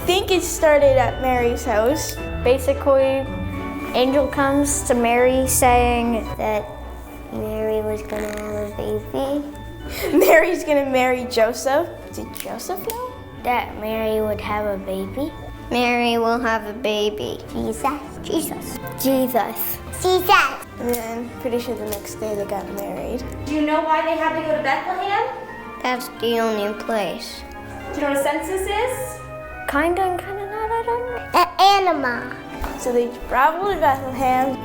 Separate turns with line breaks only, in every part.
think it started at Mary's house.
Basically, angel comes to Mary saying that Mary was going to have a baby.
Mary's gonna marry Joseph. Did Joseph know?
That Mary would have a baby. Mary will have a baby. Jesus.
And then pretty sure the next day they got married.
Do you know why they had to go to Bethlehem?
That's the only place.
Do you know what a census is?
Kinda and kinda not, I don't know.
An animal.
So they traveled to Bethlehem.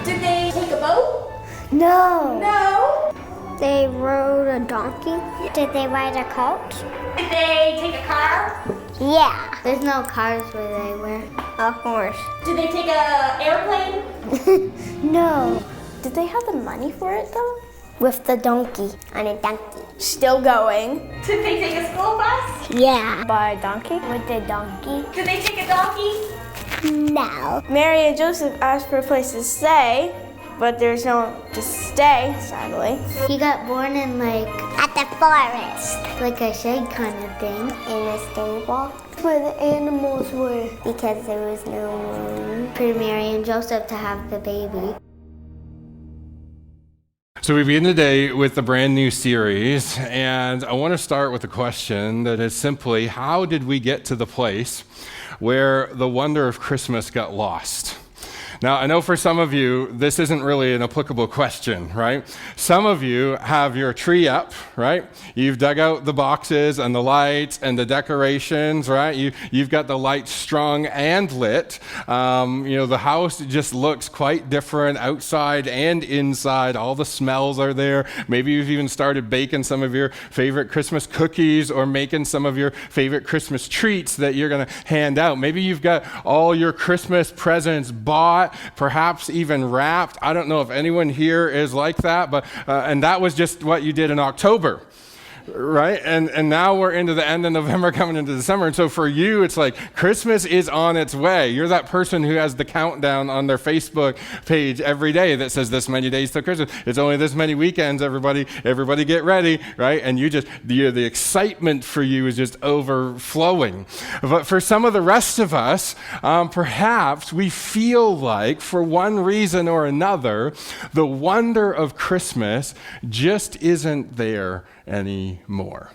Did they take a boat?
No.
No.
They rode a donkey.
Did they ride a colt?
Did they take a car?
Yeah.
There's no cars where they were. A horse.
Did they take a airplane?
No.
Did they have the money for it though?
With the donkey. On a donkey.
Still going.
Did they take a school bus?
Yeah.
By donkey?
With the donkey?
Did they take a donkey?
No.
Mary and Joseph asked for a place to stay, but there's no to stay, sadly.
He got born in
At the forest.
like a shed kind of thing.
In a stable.
Where the animals were.
Because there was no room.
For Mary and Joseph to have the baby.
So we begin today with a brand new series, and I want to start with a question that is simply, how did we get to the place where the wonder of Christmas got lost? Now, I know for some of you, this isn't really an applicable question, right? Some of you have your tree up, right? You've dug out the boxes and the lights and the decorations, right? You've got the lights strung and lit. The house just looks quite different outside and inside. All the smells are there. Maybe you've even started baking some of your favorite Christmas cookies or making some of your favorite Christmas treats that you're going to hand out. Maybe you've got all your Christmas presents bought, perhaps even wrapped. I don't know if anyone here is like that, but and that was just what you did in October. Right? And now we're into the end of November, coming into December. And so for you, it's like Christmas is on its way. You're that person who has the countdown on their Facebook page every day that says this many days till Christmas. It's only this many weekends, everybody get ready, right? And the excitement for you is just overflowing. But for some of the rest of us, perhaps we feel like for one reason or another, the wonder of Christmas just isn't there anymore.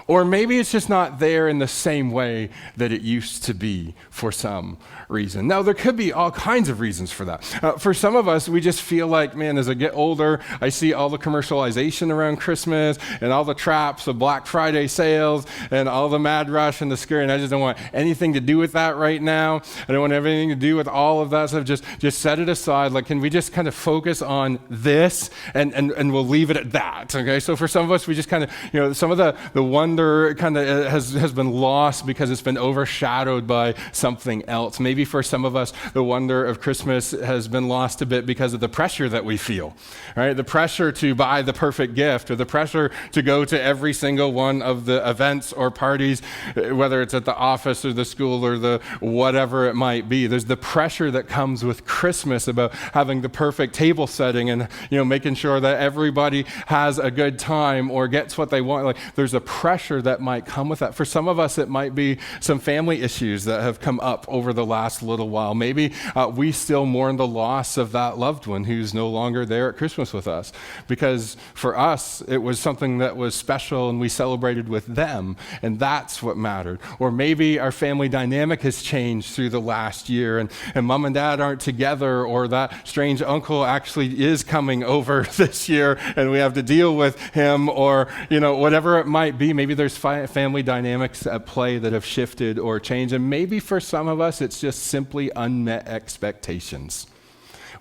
Or maybe it's just not there in the same way that it used to be for some reason. Now, there could be all kinds of reasons for that. For some of us, we just feel like, man, as I get older, I see all the commercialization around Christmas and all the traps of Black Friday sales and all the mad rush and the scary, and I just don't want anything to do with that right now. I don't want anything to do with all of that stuff. Just set it aside. Like, can we just kind of focus on this and we'll leave it at that, okay? So for some of us, we just kind of, some of the wonder kind of has been lost because it's been overshadowed by something else. Maybe for some of us, the wonder of Christmas has been lost a bit because of the pressure that we feel, right? The pressure to buy the perfect gift, or the pressure to go to every single one of the events or parties, whether it's at the office or the school or the whatever it might be. There's the pressure that comes with Christmas about having the perfect table setting and, making sure that everybody has a good time or gets what they want. Like, there's a pressure that might come with that. For some of us, it might be some family issues that have come up over the last little while. Maybe we still mourn the loss of that loved one who's no longer there at Christmas with us, because for us, it was something that was special and we celebrated with them, and that's what mattered. Or maybe our family dynamic has changed through the last year, and mom and dad aren't together, or that strange uncle actually is coming over this year and we have to deal with him, or whatever it might be. Maybe there's family dynamics at play that have shifted or changed, and maybe for some of us it's just simply unmet expectations.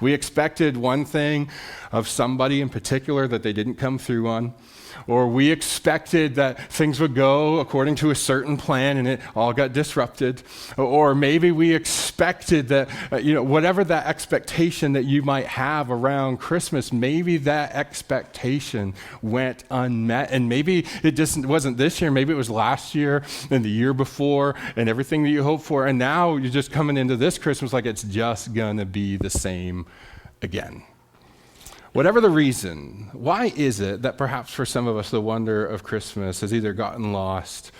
We expected one thing of somebody in particular that they didn't come through on, or we expected that things would go according to a certain plan and it all got disrupted, or maybe we expected that, whatever that expectation that you might have around Christmas, maybe that expectation went unmet, and maybe it just wasn't this year, maybe it was last year and the year before and everything that you hoped for, and now you're just coming into this Christmas like it's just gonna be the same again. Whatever the reason, why is it that perhaps for some of us the wonder of Christmas has either gotten lost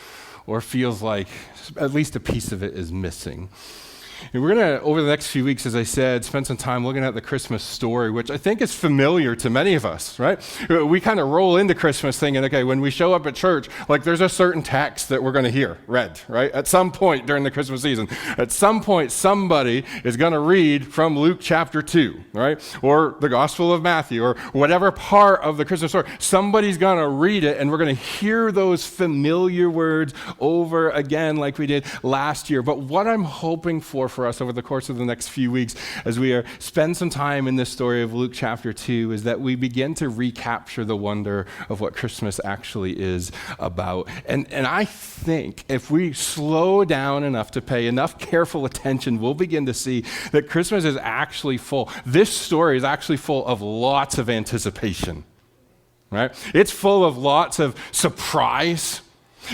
or feels like at least a piece of it is missing. And we're going to, over the next few weeks, as I said, spend some time looking at the Christmas story, which I think is familiar to many of us, right? We kind of roll into Christmas thinking, okay, when we show up at church, like there's a certain text that we're going to hear read, right? At some point during the Christmas season, at some point, somebody is going to read from Luke chapter 2, right? Or the Gospel of Matthew, or whatever part of the Christmas story. Somebody's going to read it, and we're going to hear those familiar words over again like we did last year. But what I'm hoping for us over the course of the next few weeks as we spend some time in this story of Luke chapter 2 is that we begin to recapture the wonder of what Christmas actually is about. And I think if we slow down enough to pay enough careful attention, we'll begin to see that Christmas is actually full. This story is actually full of lots of anticipation, right? It's full of lots of surprise.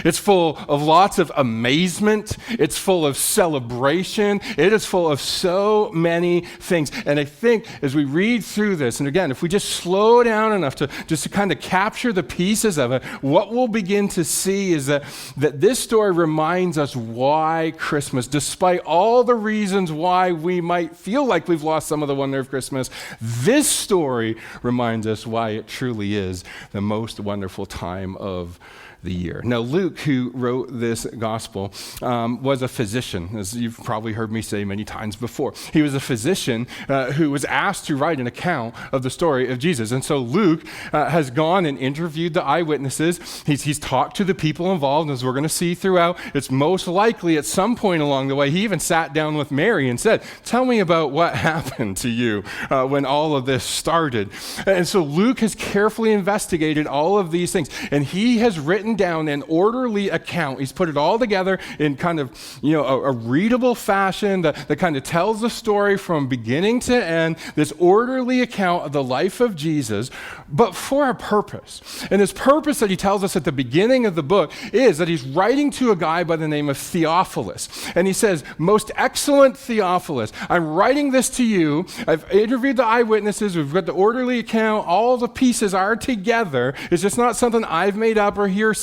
It's full of lots of amazement. It's full of celebration. It is full of so many things. And I think as we read through this, and again, if we just slow down enough to kind of capture the pieces of it, what we'll begin to see is that this story reminds us why Christmas, despite all the reasons why we might feel like we've lost some of the wonder of Christmas, this story reminds us why it truly is the most wonderful time of the year. Now, Luke, who wrote this gospel, was a physician, as you've probably heard me say many times before. He was a physician who was asked to write an account of the story of Jesus. And so Luke has gone and interviewed the eyewitnesses. He's talked to the people involved, as we're going to see throughout. It's most likely at some point along the way, he even sat down with Mary and said, tell me about what happened to you when all of this started. And so Luke has carefully investigated all of these things, and he has written down an orderly account. He's put it all together in kind of, a readable fashion that kind of tells the story from beginning to end, this orderly account of the life of Jesus, but for a purpose. And his purpose that he tells us at the beginning of the book is that he's writing to a guy by the name of Theophilus. And he says, most excellent Theophilus, I'm writing this to you. I've interviewed the eyewitnesses. We've got the orderly account. All the pieces are together. It's just not something I've made up or hearsay.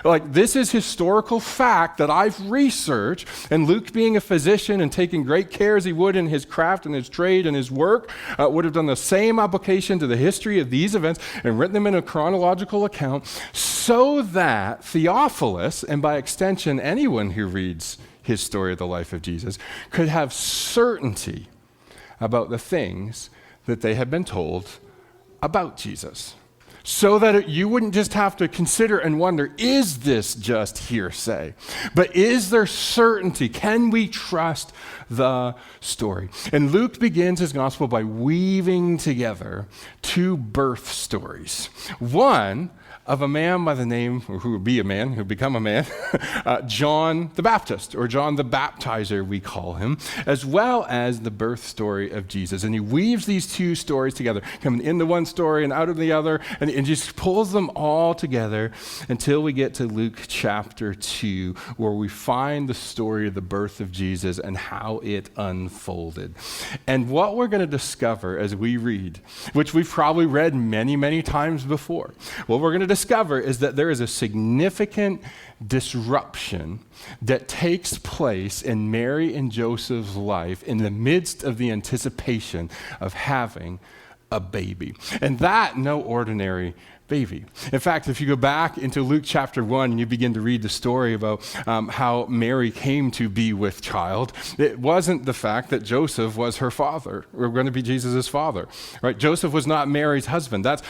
Like, this is historical fact that I've researched. And Luke, being a physician and taking great care as he would in his craft and his trade and his work, would have done the same application to the history of these events and written them in a chronological account so that Theophilus, and by extension anyone who reads his story of the life of Jesus, could have certainty about the things that they had been told about Jesus. So that you wouldn't just have to consider and wonder, is this just hearsay? But is there certainty? Can we trust the story? And Luke begins his gospel by weaving together two birth stories. One of a man by the name, or who would be a man, who would become a man, John the Baptist, or John the Baptizer, we call him, as well as the birth story of Jesus. And he weaves these two stories together, coming into one story and out of the other, and just pulls them all together until we get to Luke chapter 2, where we find the story of the birth of Jesus and how it unfolded. And what we're going to discover as we read, which we've probably read many, many times before, what we're going to discover is that there is a significant disruption that takes place in Mary and Joseph's life in the midst of the anticipation of having a baby. And that, no ordinary baby. In fact, if you go back into Luke chapter 1 and you begin to read the story about how Mary came to be with child, it wasn't the fact that Joseph was her father, or going to be Jesus' father, right? Joseph was not Mary's husband. That's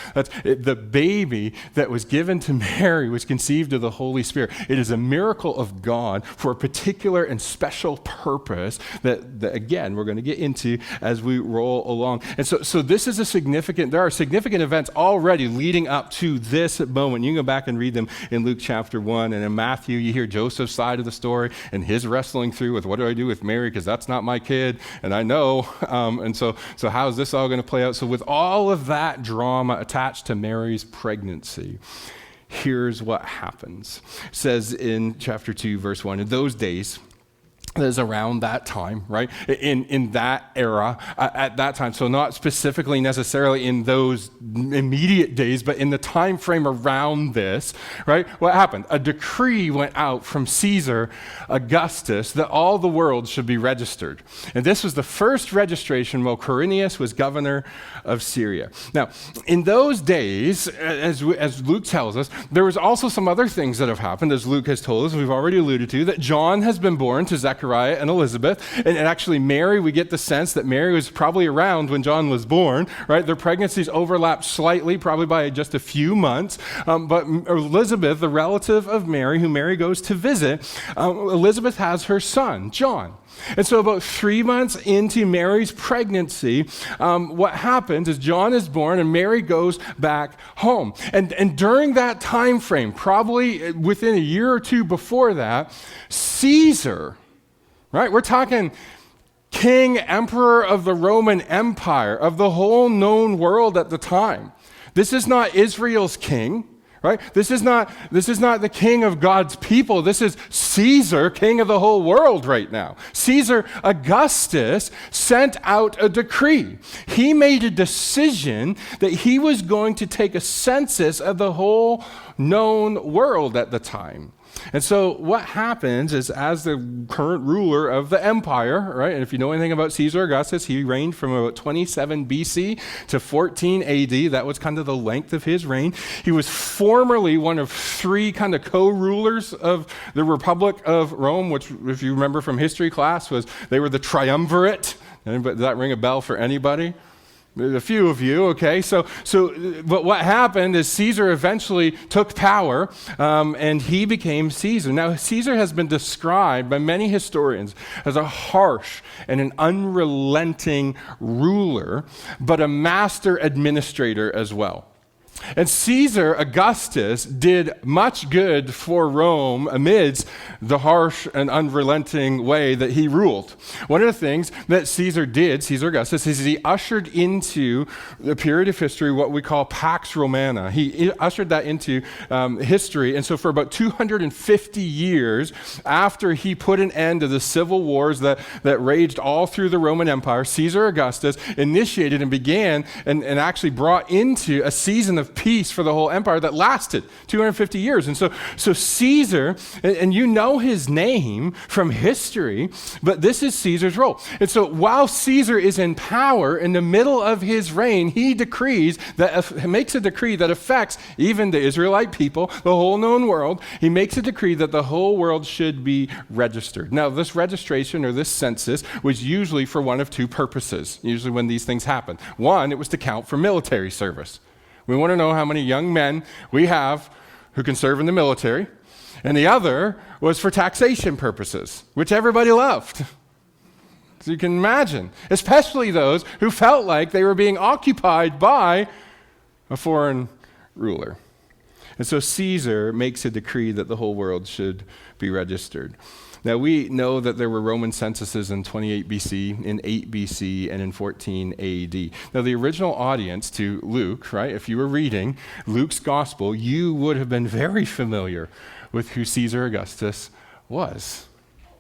the baby that was given to Mary was conceived of the Holy Spirit. It is a miracle of God for a particular and special purpose that again, we're going to get into as we roll along. And so this is there are significant events already leading up to this moment. You can go back and read them in Luke chapter 1, and in Matthew you hear Joseph's side of the story and his wrestling through with, what do I do with Mary, because that's not my kid, and I know, and so how is this all going to play out? So with all of that drama attached to Mary's pregnancy, here's what happens. It says in chapter 2, verse 1, in those days, that is around that time, right? In that era, at that time. So not specifically necessarily in those immediate days, but in the time frame around this, right? What happened? A decree went out from Caesar Augustus that all the world should be registered. And this was the first registration while Quirinius was governor of Syria. Now, in those days, as Luke tells us, there was also some other things that have happened, as Luke has told us, we've already alluded to, that John has been born to Zechariah and Elizabeth, and actually Mary, we get the sense that Mary was probably around when John was born, right? Their pregnancies overlapped slightly, probably by just a few months, but Elizabeth, the relative of Mary, who Mary goes to visit, Elizabeth has her son, John. And so about 3 months into Mary's pregnancy, what happens is John is born and Mary goes back home. And during that time frame, probably within a year or two before that, Caesar, right? We're talking king, emperor of the Roman Empire, of the whole known world at the time. This is not Israel's king. Right? This is not the king of God's people. This is Caesar, king of the whole world right now. Caesar Augustus sent out a decree. He made a decision that he was going to take a census of the whole known world at the time. And so what happens is, as the current ruler of the empire, right, and if you know anything about Caesar Augustus, he reigned from about 27 BC to 14 AD. That was kind of the length of his reign. He was formerly one of 3 kind of co-rulers of the Republic of Rome, which, if you remember from history class, they were the triumvirate. Does that ring a bell for anybody? A few of you, okay? But what happened is Caesar eventually took power, and he became Caesar. Now, Caesar has been described by many historians as a harsh and an unrelenting ruler, but a master administrator as well. And Caesar Augustus did much good for Rome amidst the harsh and unrelenting way that he ruled. One of the things that Caesar Augustus, is he ushered into the period of history what we call Pax Romana. He ushered that into history. And so for about 250 years after he put an end to the civil wars that raged all through the Roman Empire, Caesar Augustus initiated and began and actually brought into a season of peace for the whole empire that lasted 250 years. And so Caesar, and you know his name from history, but this is Caesar's role. And so while Caesar is in power, in the middle of his reign, he makes a decree that affects even the Israelite people, the whole known world. He makes a decree that the whole world should be registered. Now, this registration or this census was usually for one of 2 purposes, usually when these things happen. One, it was to count for military service. We want to know how many young men we have who can serve in the military. And the other was for taxation purposes, which everybody loved. So you can imagine, especially those who felt like they were being occupied by a foreign ruler. And so Caesar makes a decree that the whole world should be registered. Now, we know that there were Roman censuses in 28 BC, in 8 BC, and in 14 AD. Now, the original audience to Luke, right, if you were reading Luke's gospel, you would have been very familiar with who Caesar Augustus was,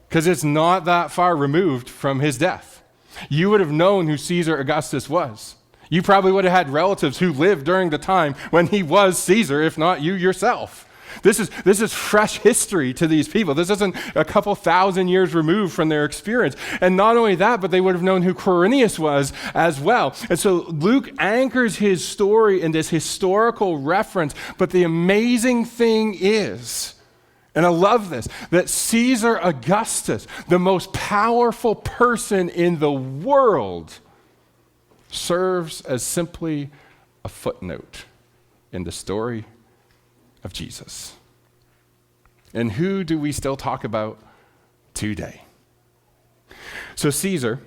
because it's not that far removed from his death. You would have known who Caesar Augustus was. You probably would have had relatives who lived during the time when he was Caesar, if not you yourself. This is fresh history to these people. This isn't a couple thousand years removed from their experience. And not only that, but they would have known who Quirinius was as well. And so Luke anchors his story in this historical reference. But the amazing thing is, and I love this, that Caesar Augustus, the most powerful person in the world, serves as simply a footnote in the story of Jesus. And who do we still talk about today? So Caesar,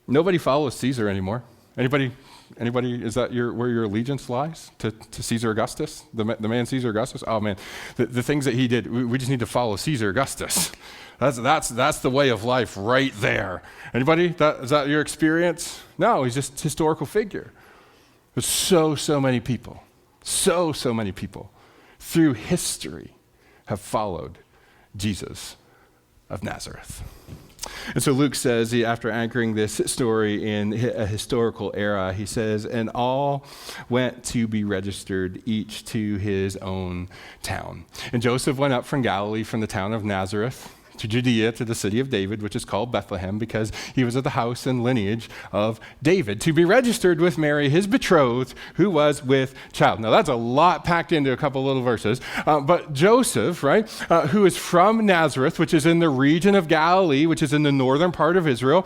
nobody follows Caesar anymore. Anybody, is that where your allegiance lies? To Caesar Augustus? The man Caesar Augustus? Oh man, the things that he did, we just need to follow Caesar Augustus. That's the way of life right there. Anybody? Is that your experience? No, he's just a historical figure. There's so many people through history have followed Jesus of Nazareth. And so Luke says, after anchoring this story in a historical era, he says, and all went to be registered, each to his own town. And Joseph went up from Galilee, from the town of Nazareth, to Judea, to the city of David, which is called Bethlehem, because he was of the house and lineage of David, to be registered with Mary, his betrothed, who was with child. Now, that's a lot packed into a couple little verses. But Joseph, right, who is from Nazareth, which is in the region of Galilee, which is in the northern part of Israel,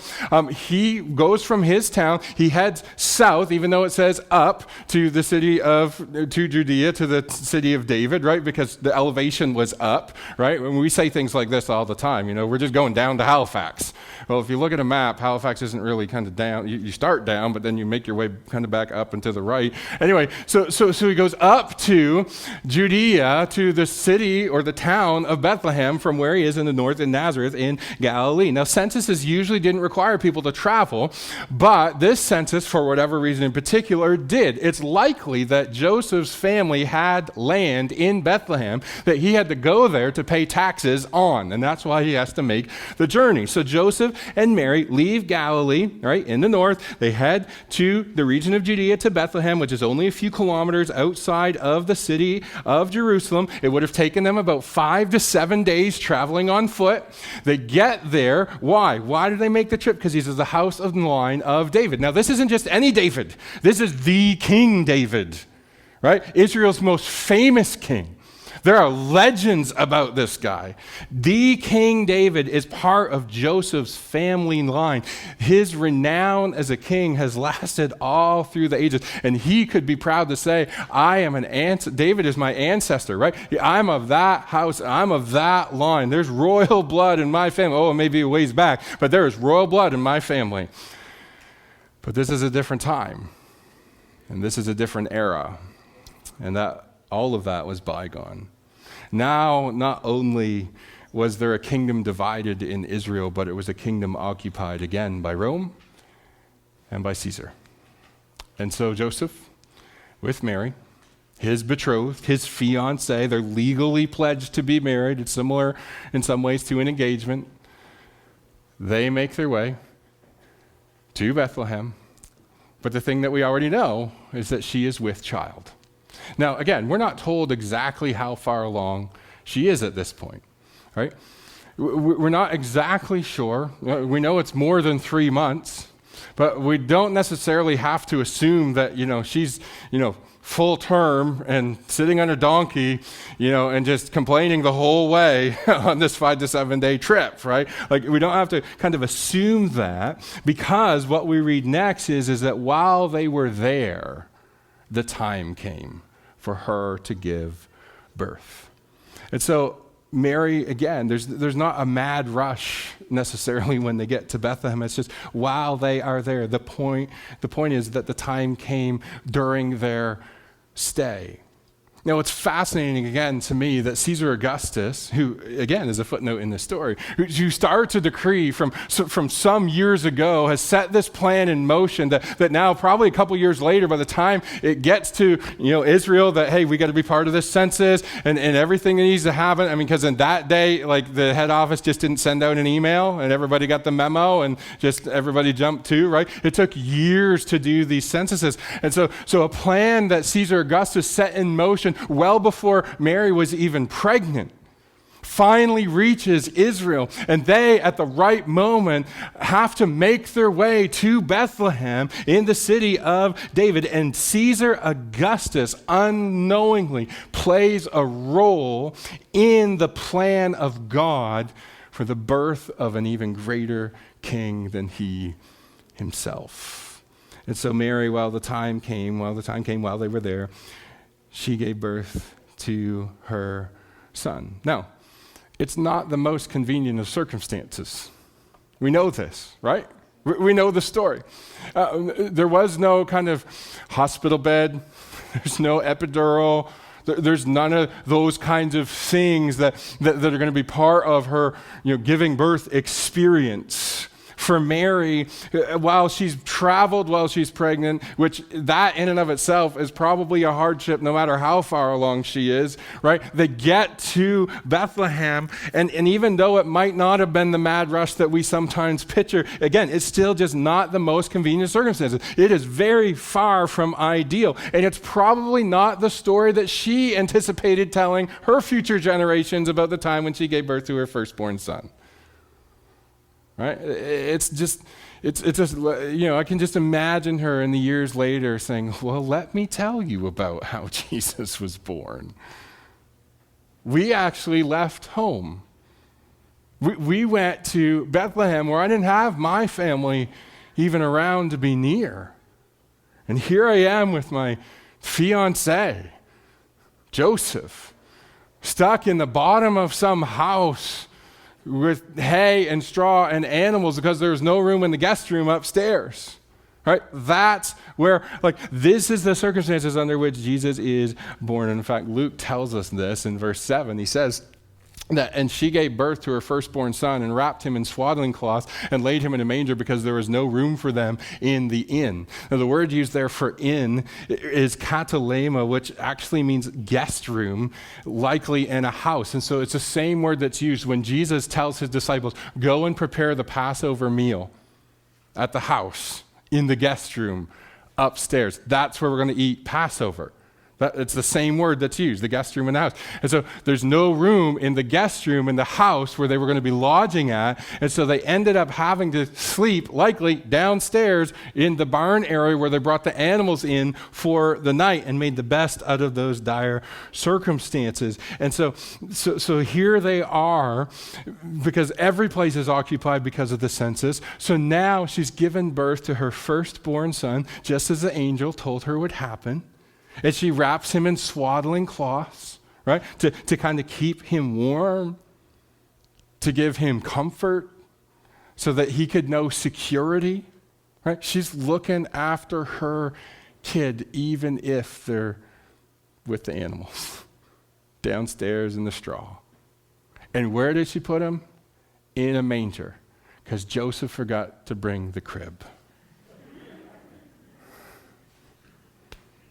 he goes from his town, he heads south, even though it says up, to the city of, to Judea, to the city of David, right, because the elevation was up, right? When we say things like this all the time, we're just going down to Halifax. Well, if you look at a map, Halifax isn't really kind of down. You start down, but then you make your way kind of back up and to the right. Anyway, so he goes up to Judea, to the city or the town of Bethlehem, from where he is in the north in Nazareth in Galilee. Now, censuses usually didn't require people to travel, but this census, for whatever reason in particular, did. It's likely that Joseph's family had land in Bethlehem that he had to go there to pay taxes on, and that's why he has to make the journey. So Joseph and Mary leave Galilee, right, in the north. They head to the region of Judea, to Bethlehem, which is only a few kilometers outside of the city of Jerusalem. It would have taken them about 5 to 7 days traveling on foot. They get there. Why? Why did they make the trip? Because he's of the house of the line of David. Now, this isn't just any David. This is the King David, right? Israel's most famous king. There are legends about this guy. The King David is part of Joseph's family line. His renown as a king has lasted all through the ages, and he could be proud to say, David is my ancestor, right? I'm of that house, I'm of that line. There's royal blood in my family. Oh, maybe a ways back, but there is royal blood in my family. But this is a different time, and this is a different era, and that all of that was bygone. Now, not only was there a kingdom divided in Israel, but it was a kingdom occupied again by Rome and by Caesar. And so Joseph, with Mary, his betrothed, his fiancée, they're legally pledged to be married. It's similar in some ways to an engagement. They make their way to Bethlehem. But the thing that we already know is that she is with child. Now, again, we're not told exactly how far along she is at this point, right? We're not exactly sure. We know it's more than 3 months, but we don't necessarily have to assume that, she's, full term and sitting on a donkey, and just complaining the whole way on this 5 to 7 day trip, right? Like, we don't have to kind of assume that, because what we read next is that while they were there, the time came for her to give birth. And so Mary, again, there's not a mad rush necessarily when they get to Bethlehem. It's just while they are there. The point is that the time came during their stay. Now, it's fascinating, again, to me that Caesar Augustus, who, again, is a footnote in this story, who starts a decree from some years ago, has set this plan in motion that now, probably a couple years later, by the time it gets to, Israel, that, hey, we got to be part of this census and everything that needs to happen. I mean, because in that day, like, the head office just didn't send out an email and everybody got the memo and just everybody jumped to, right? It took years to do these censuses. And so a plan that Caesar Augustus set in motion well before Mary was even pregnant finally reaches Israel, and they, at the right moment, have to make their way to Bethlehem in the city of David. And Caesar Augustus unknowingly plays a role in the plan of God for the birth of an even greater king than he himself. And so Mary, while the time came, while they were there, she gave birth to her son. Now, it's not the most convenient of circumstances. We know this, right? We know the story. There was no kind of hospital bed. There's no epidural. There's none of those kinds of things that are going to be part of her, giving birth experience. for Mary while she's traveled, while she's pregnant, which that in and of itself is probably a hardship no matter how far along she is, right? They get to Bethlehem, and even though it might not have been the mad rush that we sometimes picture, again, it's still just not the most convenient circumstances. It is very far from ideal, and it's probably not the story that she anticipated telling her future generations about the time when she gave birth to her firstborn son. Right? It's just, I can just imagine her in the years later saying, well, let me tell you about how Jesus was born. We actually left home. We went to Bethlehem where I didn't have my family even around to be near. And here I am with my fiancé, Joseph, stuck in the bottom of some house with hay and straw and animals because there was no room in the guest room upstairs, right? That's where, this is the circumstances under which Jesus is born. And in fact, Luke tells us this in verse 7. He says that, and she gave birth to her firstborn son and wrapped him in swaddling cloths and laid him in a manger because there was no room for them in the inn. Now, the word used there for inn is katalema, which actually means guest room, likely in a house. And so it's the same word that's used when Jesus tells his disciples, go and prepare the Passover meal at the house, in the guest room, upstairs. That's where we're going to eat Passover. It's the same word that's used, the guest room in the house. And so there's no room in the guest room in the house where they were going to be lodging at. And so they ended up having to sleep, likely downstairs in the barn area where they brought the animals in for the night and made the best out of those dire circumstances. And so here they are, because every place is occupied because of the census. So now she's given birth to her firstborn son, just as the angel told her would happen. And she wraps him in swaddling cloths, right? To kind of keep him warm, to give him comfort, so that he could know security, right? She's looking after her kid, even if they're with the animals, downstairs in the straw. And where did she put him? In a manger, because Joseph forgot to bring the crib.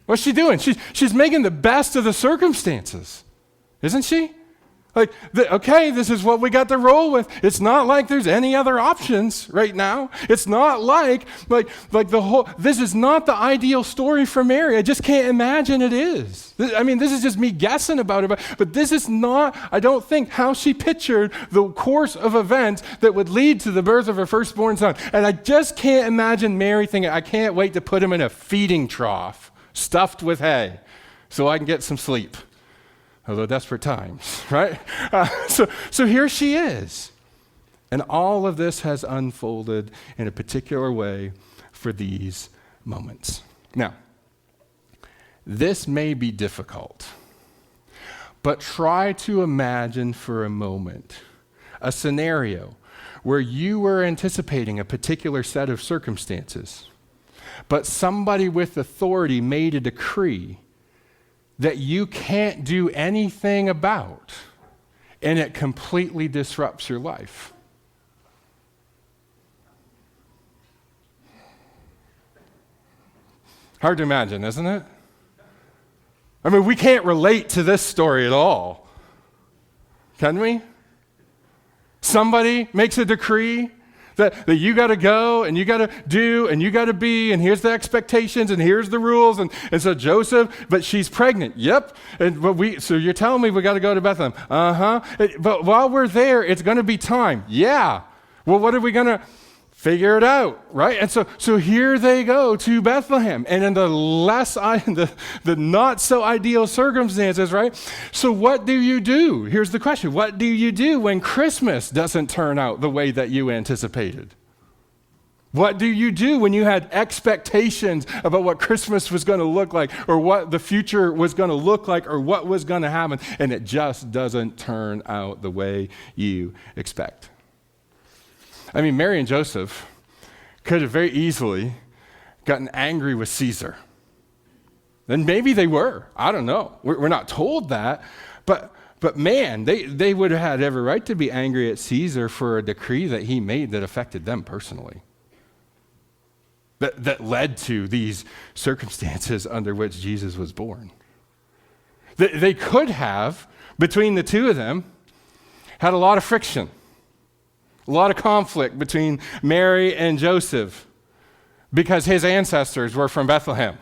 What's she doing? She's making the best of the circumstances, isn't she? Okay, this is what we got to roll with. It's not like there's any other options right now. It's not like the whole, this is not the ideal story for Mary. I just can't imagine it is. This is just me guessing about it, but this is not, I don't think, how she pictured the course of events that would lead to the birth of her firstborn son. And I just can't imagine Mary thinking, I can't wait to put him in a feeding trough, stuffed with hay, so I can get some sleep. Although desperate times, right? So here she is. And all of this has unfolded in a particular way for these moments. Now, this may be difficult, but try to imagine for a moment a scenario where you were anticipating a particular set of circumstances, but somebody with authority made a decree that you can't do anything about, and it completely disrupts your life. Hard to imagine, isn't it? We can't relate to this story at all. Can we? Somebody makes a decree that you got to go and you got to do and you got to be, and here's the expectations and here's the rules. And so Joseph, but she's pregnant. Yep. So you're telling me we got to go to Bethlehem. But while we're there, it's going to be time. Yeah. Well, what are we going to figure it out, right? And so here they go to Bethlehem, and in the not so ideal circumstances, right? So what do you do? Here's the question. What do you do when Christmas doesn't turn out the way that you anticipated? What do you do when you had expectations about what Christmas was going to look like, or what the future was going to look like, or what was going to happen, and it just doesn't turn out the way you expect? Mary and Joseph could have very easily gotten angry with Caesar. And maybe they were. I don't know. We're not told that. But But man, they would have had every right to be angry at Caesar for a decree that he made that affected them personally. That led to these circumstances under which Jesus was born. They could have, between the two of them, had a lot of friction, a lot of conflict between Mary and Joseph because his ancestors were from Bethlehem.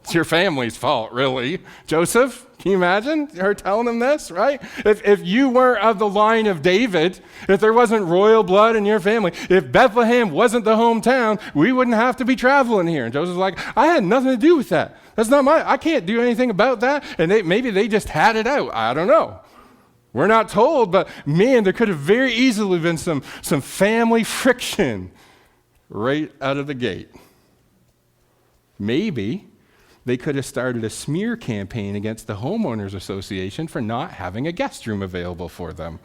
It's your family's fault, really. Joseph, can you imagine her telling him this, right? If you weren't of the line of David, if there wasn't royal blood in your family, if Bethlehem wasn't the hometown, we wouldn't have to be traveling here. And Joseph's like, I had nothing to do with that. That's not I can't do anything about that. And maybe they just had it out. I don't know. We're not told, but man, there could have very easily been some family friction right out of the gate. Maybe they could have started a smear campaign against the homeowners association for not having a guest room available for them.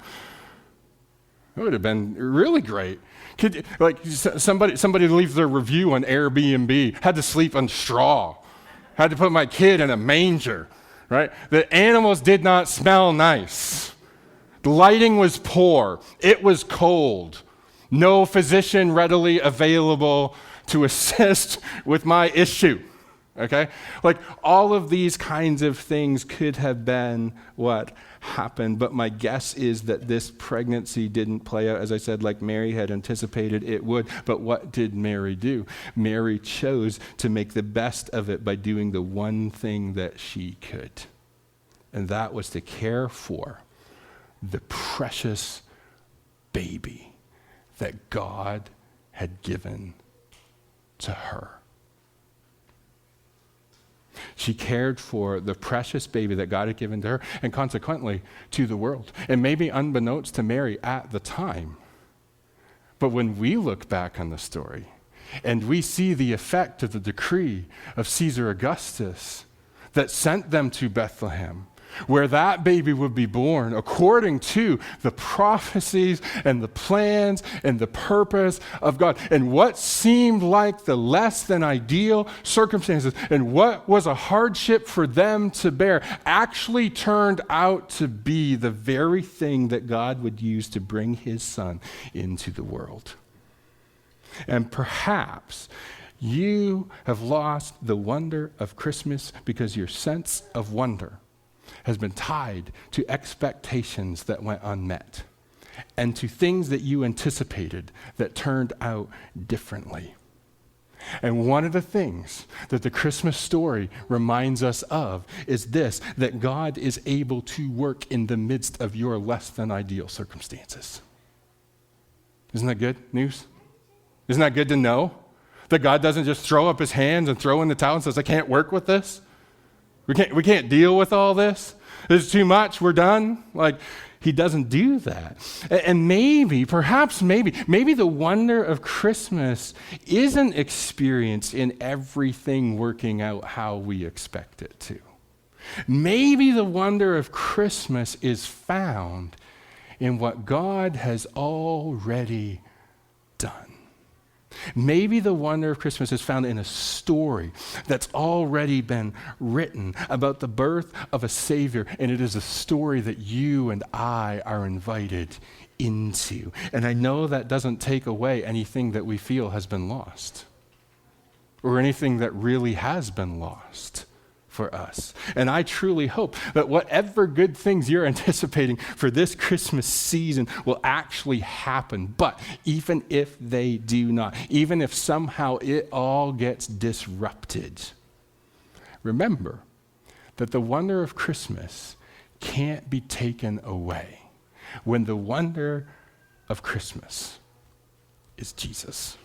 It would have been really great. Somebody leaves their review on Airbnb, had to sleep on straw, had to put my kid in a manger, right? The animals did not smell nice. The lighting was poor. It was cold. No physician readily available to assist with my issue. Okay? Like all of these kinds of things could have been what happened, but my guess is that this pregnancy didn't play out, as I said, like Mary had anticipated it would. But what did Mary do? Mary chose to make the best of it by doing the one thing that she could, and that was to care for the precious baby that God had given to her. She cared for the precious baby that God had given to her, and consequently to the world. And maybe unbeknownst to Mary at the time. But when we look back on the story and we see the effect of the decree of Caesar Augustus that sent them to Bethlehem, where that baby would be born according to the prophecies and the plans and the purpose of God. And what seemed like the less than ideal circumstances and what was a hardship for them to bear actually turned out to be the very thing that God would use to bring his son into the world. And perhaps you have lost the wonder of Christmas because your sense of wonder has been tied to expectations that went unmet and to things that you anticipated that turned out differently. And one of the things that the Christmas story reminds us of is this, that God is able to work in the midst of your less than ideal circumstances. Isn't that good news? Isn't that good to know? That God doesn't just throw up his hands and throw in the towel and says, I can't work with this. We can't deal with all this. This is too much. We're done. Like, he doesn't do that. And perhaps maybe the wonder of Christmas isn't experienced in everything working out how we expect it to. Maybe the wonder of Christmas is found in what God has already done. Maybe the wonder of Christmas is found in a story that's already been written about the birth of a Savior, and it is a story that you and I are invited into. And I know that doesn't take away anything that we feel has been lost, or anything that really has been lost for us. And I truly hope that whatever good things you're anticipating for this Christmas season will actually happen. But even if they do not, even if somehow it all gets disrupted, remember that the wonder of Christmas can't be taken away when the wonder of Christmas is Jesus.